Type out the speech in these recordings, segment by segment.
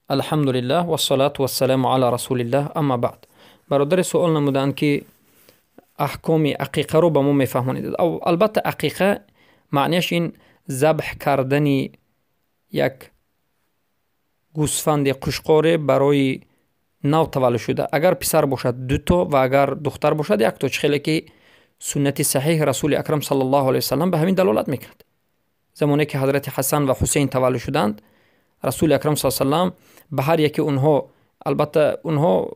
الحمدلله و الصلاة و السلام علی رسول الله. اما بعد، برادر سوال نمودند که احکام عقیقه رو به ما میفهمونید. او البته عقیقه معنیش این ذبح کردن یک گوسفند قشقاره برای نو تولد شده. اگر پسر باشد دو تا و اگر دختر باشد یک تا، خیلی که سنت صحیح رسول اکرم صلی الله علیه و سلم به همین دلالت میکرد. زمانی که حضرت حسن و حسین تولد شدند، رسول اکرم صلی الله علیه و سلم به هر یکی اونها، البته اونها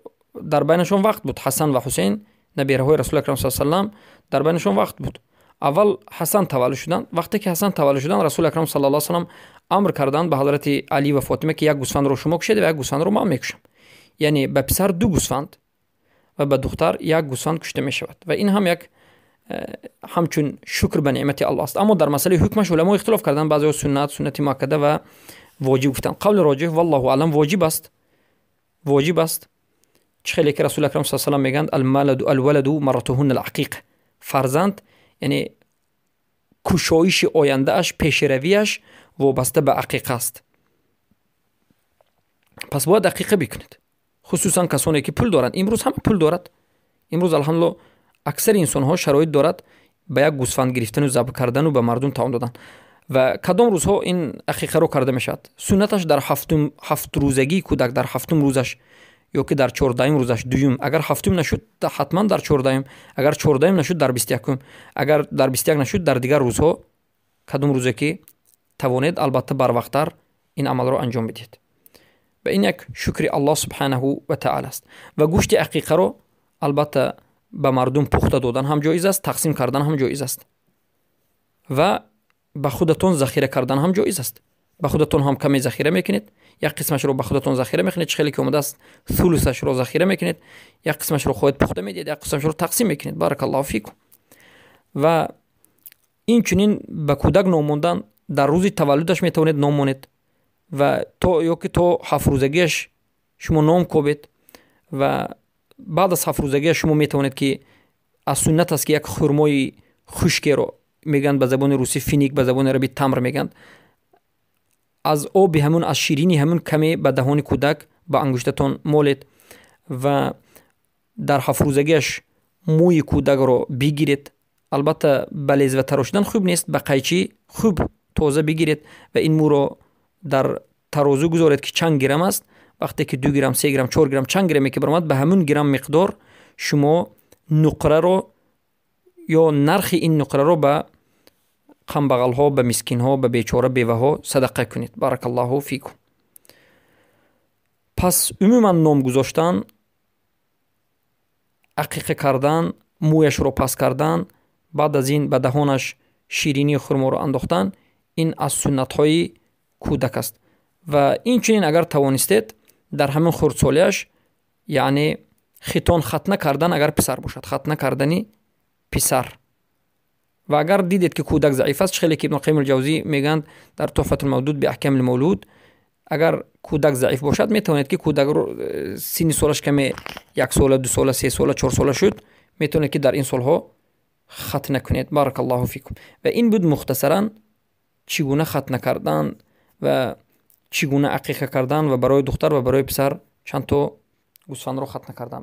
در بینشون وقت بود، حسن و حسین نبیره های رسول اکرم صلی الله علیه و سلم در بینشون وقت بود. اول حسن تولد شدند. وقتی که حسن تولد شدند، رسول اکرم صلی الله علیه و سلم امر کردند به حضرت علی و فاطمه که یک گوسفند رو شما کشید و یک گوسفند رو من میکشم. یعنی به پسر دو گوسفند و به دختر یک گوسفند کشته می شود و این هم یک همچون شکر به نعمت الله است. اما در مسئله حکمش علما اختلاف کردند. بعضی سنت مؤکده و واجب گفتند. قول راجح والله اعلم واجب است. خیلی که رسول اکرم صلی الله علیه و سلم میگند الولد مرتهن العقیق، فرزند یعنی کشایش آینده اش، پیشرویش وابسته به عقیقه است. پس باید عقیقه بکنید، خصوصا کسانی که پول دارند. امروز همه پول دارد. امروز الحمدلله اکثر انسان ها شرایط دارد به یک گوسفند گرفتن و ذبح کردن و به مردم تعاون دادن. و کدام روزها این عقیقه رو کرده میشد؟ سنتش در هفت روزگی کودک، در هفتم روزش یا که در 14ام روزش دوم، اگر هفتم نشد حتما در 14ام، اگر 14ام نشد در 21م، اگر در 21 نشد در دیگر روزها، کدام روزی که توانید البته بر وقتتر این عمل رو انجام بدید. و این یک شکر الله سبحانه و تعالی است. و گوشت عقیقه رو البته به مردم پخته دادن هم جایز است، تقسیم کردن هم جایز است و به خودتون ذخیره کردن هم جایز است. به خودتون هم کمی ذخیره میکنید، یک قسمش رو به خودتون ذخیره میکنید، خیلی که اومده است ثلثش رو ذخیره میکنید، یک قسمش رو خودت پخته میدید، یک قسمش رو تقسیم میکنید. بارک الله فیکم. و این چنین به کودک نام ماندن در روز تولدش میتونید نام مانید و تو یا که تو 7 روزگیش شما نام کوبید و بعد از 7 روزگی شما میتونید که از سنت است که یک خرمای خشکی رو میگن به زبان روسی فینیک، به زبان عربی تمر میگن، از آب همون، از شیرینی همون کمی به دهان کودک با انگشتتون مالید و در 7 روزگیش موی کودک رو بگیرید. البته بلیز و تراشیدن خوب نیست، به قیچی خوب تازه بگیرید و این مو رو در ترازو گذارید که چند گرم است. وقتی که 2 گرم، 3 گرم، 4 گرم، چند گرمی که برآمد، به همون گرم مقدار شما نقره رو یا نرخ این نقره رو به قمبغل ها، به مسکین ها، به بیچاره بیوه ها صدقه کنید. بارک الله فیکم. پس عموما نام گذاشتن، عقیقه کردن، مویش رو پس کردن، بعد از این به دهانش شیرینی خرما رو انداختن، این از سنت های کودک است. و این چنین اگر توانستید در همین خردسالیش، یعنی ختنه کردن، اگر پسر باشد ختنه کردنی پسر، و اگر دیدید که کودک ضعیف است، خیلی که ابن قیم الجوزی میگند در تحفة المولود به احکام المولود، اگر کودک ضعیف باشد میتونید که کودک رو سن سالش کمی 1 سال، 2 سال، 3 سال، 4 سال شد، میتونید که در این سالها ختنه کنید. بارک الله فیکم. و این بود مختصرا چگونه ختنه کردن و چگونه عقیقه کردن و برای دختر و برای پسر چند تا گوسفند رو ختنه کردن.